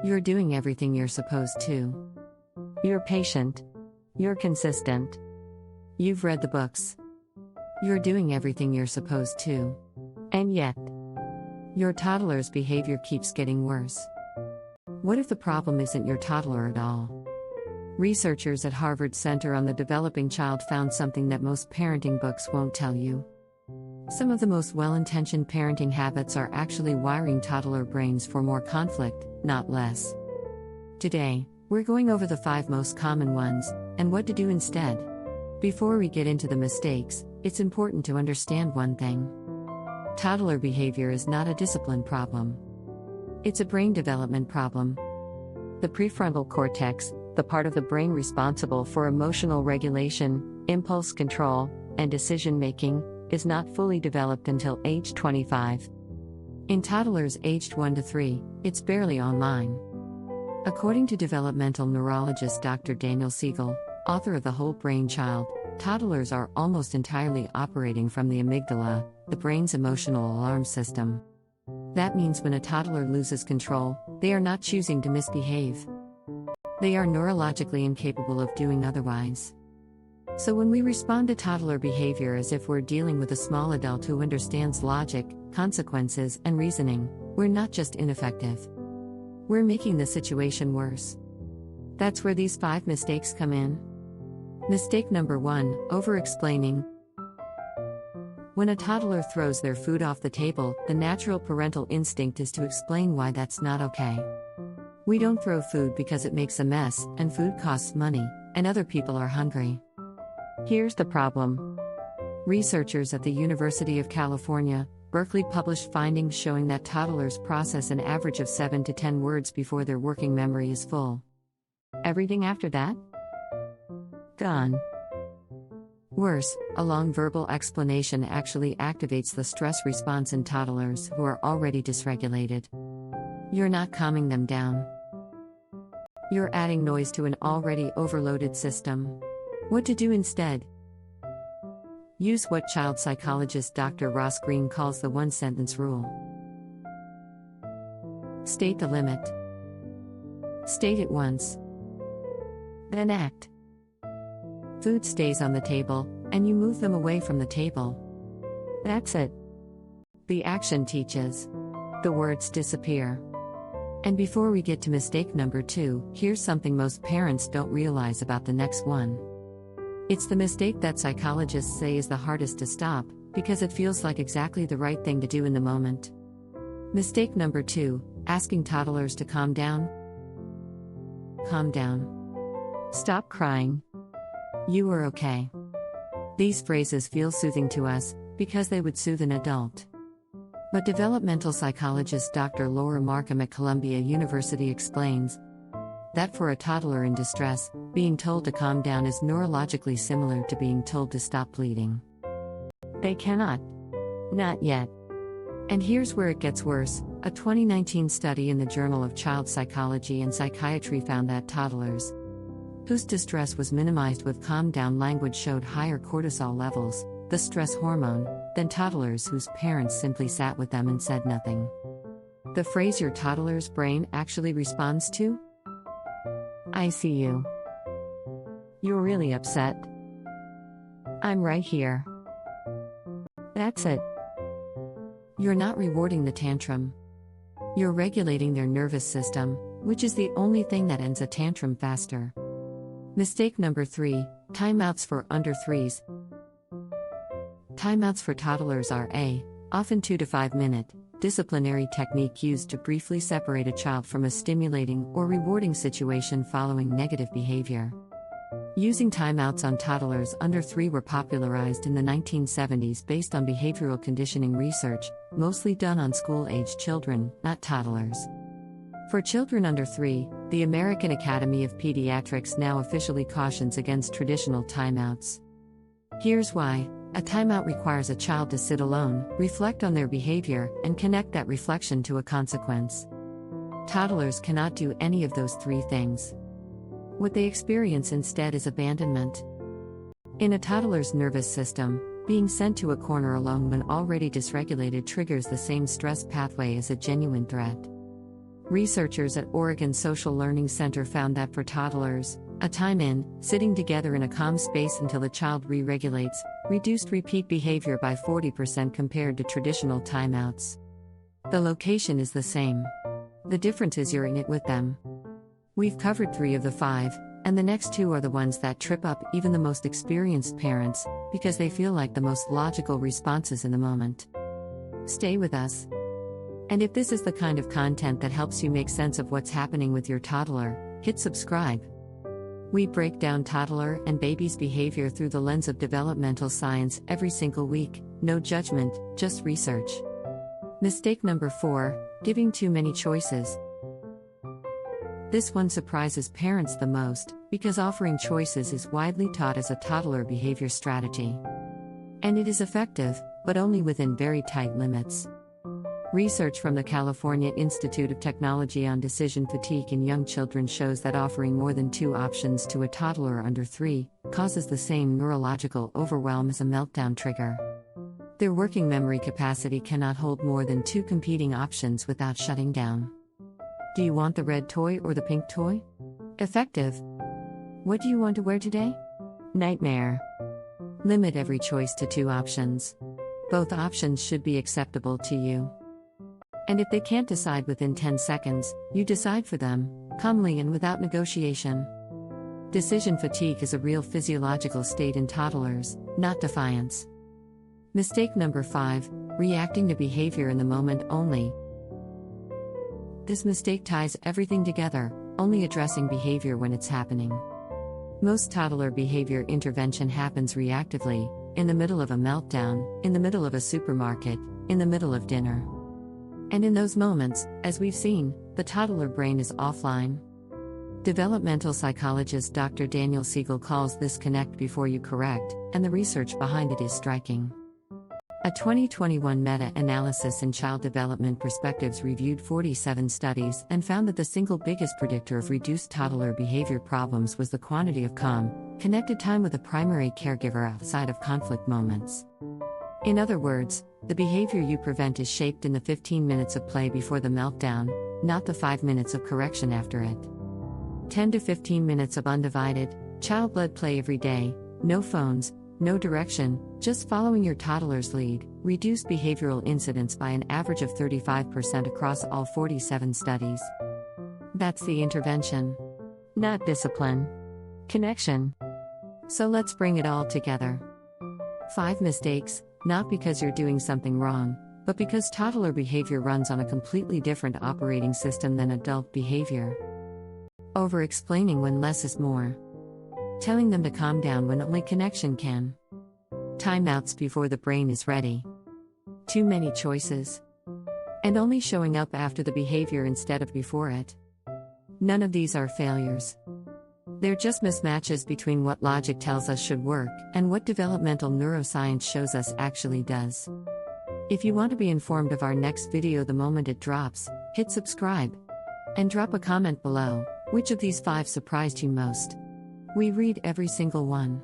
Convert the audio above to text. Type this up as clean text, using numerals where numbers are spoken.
You're doing everything you're supposed to. You're patient. You're consistent. You've read the books. You're doing everything you're supposed to. And yet, your toddler's behavior keeps getting worse. What if the problem isn't your toddler at all? Researchers at Harvard Center on the Developing Child found something that most parenting books won't tell you. Some of the most well-intentioned parenting habits are actually wiring toddler brains for more conflict, not less. Today, we're going over the 5 most common ones, and what to do instead. Before we get into the mistakes, it's important to understand one thing. Toddler behavior is not a discipline problem. It's a brain development problem. The prefrontal cortex, the part of the brain responsible for emotional regulation, impulse control, and decision-making, is not fully developed until age 25. In toddlers aged 1 to 3, it's barely online. According to developmental neurologist Dr. Daniel Siegel, author of The Whole Brain Child, toddlers are almost entirely operating from the amygdala, the brain's emotional alarm system. That means when a toddler loses control, they are not choosing to misbehave. They are neurologically incapable of doing otherwise. So when we respond to toddler behavior as if we're dealing with a small adult who understands logic, consequences, and reasoning, we're not just ineffective. We're making the situation worse. That's where these 5 mistakes come in. Mistake number 1, over-explaining. When a toddler throws their food off the table, the natural parental instinct is to explain why that's not okay. We don't throw food because it makes a mess, and food costs money, and other people are hungry. Here's the problem. Researchers at the University of California, Berkeley published findings showing that toddlers process an average of 7 to 10 words before their working memory is full. Everything after that? Gone. Worse, a long verbal explanation actually activates the stress response in toddlers who are already dysregulated. You're not calming them down. You're adding noise to an already overloaded system. What to do instead? Use what child psychologist Dr. Ross Greene calls the one-sentence rule. State the limit. State it once. Then act. Food stays on the table, and you move them away from the table. That's it. The action teaches. The words disappear. And before we get to mistake number 2, here's something most parents don't realize about the next one. It's the mistake that psychologists say is the hardest to stop, because it feels like exactly the right thing to do in the moment. Mistake number 2, asking toddlers to calm down. Calm down. Stop crying. You are okay. These phrases feel soothing to us, because they would soothe an adult. But developmental psychologist Dr. Laura Markham at Columbia University explains that for a toddler in distress, being told to calm down is neurologically similar to being told to stop bleeding. They cannot. Not yet. And here's where it gets worse. A 2019 study in the Journal of Child Psychology and Psychiatry found that toddlers whose distress was minimized with calm-down language showed higher cortisol levels, the stress hormone, than toddlers whose parents simply sat with them and said nothing. The phrase your toddler's brain actually responds to? I see you. You're really upset. I'm right here. That's it. You're not rewarding the tantrum. You're regulating their nervous system, which is the only thing that ends a tantrum faster. Mistake number 3, timeouts for under 3s. Timeouts for toddlers are often 2 to 5 minute, disciplinary technique used to briefly separate a child from a stimulating or rewarding situation following negative behavior. Using timeouts on toddlers under 3 were popularized in the 1970s based on behavioral conditioning research, mostly done on school-aged children, not toddlers. For children under 3, the American Academy of Pediatrics now officially cautions against traditional timeouts. Here's why. A timeout requires a child to sit alone, reflect on their behavior, and connect that reflection to a consequence. Toddlers cannot do any of those 3 things. What they experience instead is abandonment. In a toddler's nervous system, being sent to a corner alone when already dysregulated triggers the same stress pathway as a genuine threat. Researchers at Oregon Social Learning Center found that for toddlers, a time in, sitting together in a calm space until the child re-regulates, reduced repeat behavior by 40% compared to traditional timeouts. The location is the same. The difference is you're in it with them. We've covered 3 of the 5, and the next 2 are the ones that trip up even the most experienced parents, because they feel like the most logical responses in the moment. Stay with us. And if this is the kind of content that helps you make sense of what's happening with your toddler, hit subscribe. We break down toddler and baby's behavior through the lens of developmental science every single week, no judgment, just research. Mistake number 4, giving too many choices. This one surprises parents the most, because offering choices is widely taught as a toddler behavior strategy. And it is effective, but only within very tight limits. Research from the California Institute of Technology on decision fatigue in young children shows that offering more than 2 options to a toddler under 3 causes the same neurological overwhelm as a meltdown trigger. Their working memory capacity cannot hold more than 2 competing options without shutting down. Do you want the red toy or the pink toy? Effective. What do you want to wear today? Nightmare. Limit every choice to 2 options. Both options should be acceptable to you. And if they can't decide within 10 seconds, you decide for them, calmly and without negotiation. Decision fatigue is a real physiological state in toddlers, not defiance. Mistake number 5, reacting to behavior in the moment only. This mistake ties everything together, only addressing behavior when it's happening. Most toddler behavior intervention happens reactively, in the middle of a meltdown, in the middle of a supermarket, in the middle of dinner. And in those moments, as we've seen, the toddler brain is offline. Developmental psychologist Dr. Daniel Siegel calls this connect before you correct, and the research behind it is striking. A 2021 meta-analysis in Child Development Perspectives reviewed 47 studies and found that the single biggest predictor of reduced toddler behavior problems was the quantity of calm, connected time with a primary caregiver outside of conflict moments. In other words, the behavior you prevent is shaped in the 15 minutes of play before the meltdown, not the 5 minutes of correction after it. 10 to 15 minutes of undivided, child-led play every day, no phones, no direction, just following your toddler's lead, reduced behavioral incidents by an average of 35% across all 47 studies. That's the intervention. Not discipline. Connection. So let's bring it all together. 5 mistakes, not because you're doing something wrong, but because toddler behavior runs on a completely different operating system than adult behavior. Over-explaining when less is more. Telling them to calm down when only connection can. Timeouts before the brain is ready. Too many choices. And only showing up after the behavior instead of before it. None of these are failures. They're just mismatches between what logic tells us should work and what developmental neuroscience shows us actually does. If you want to be informed of our next video the moment it drops, hit subscribe. And drop a comment below, which of these 5 surprised you most? We read every single one.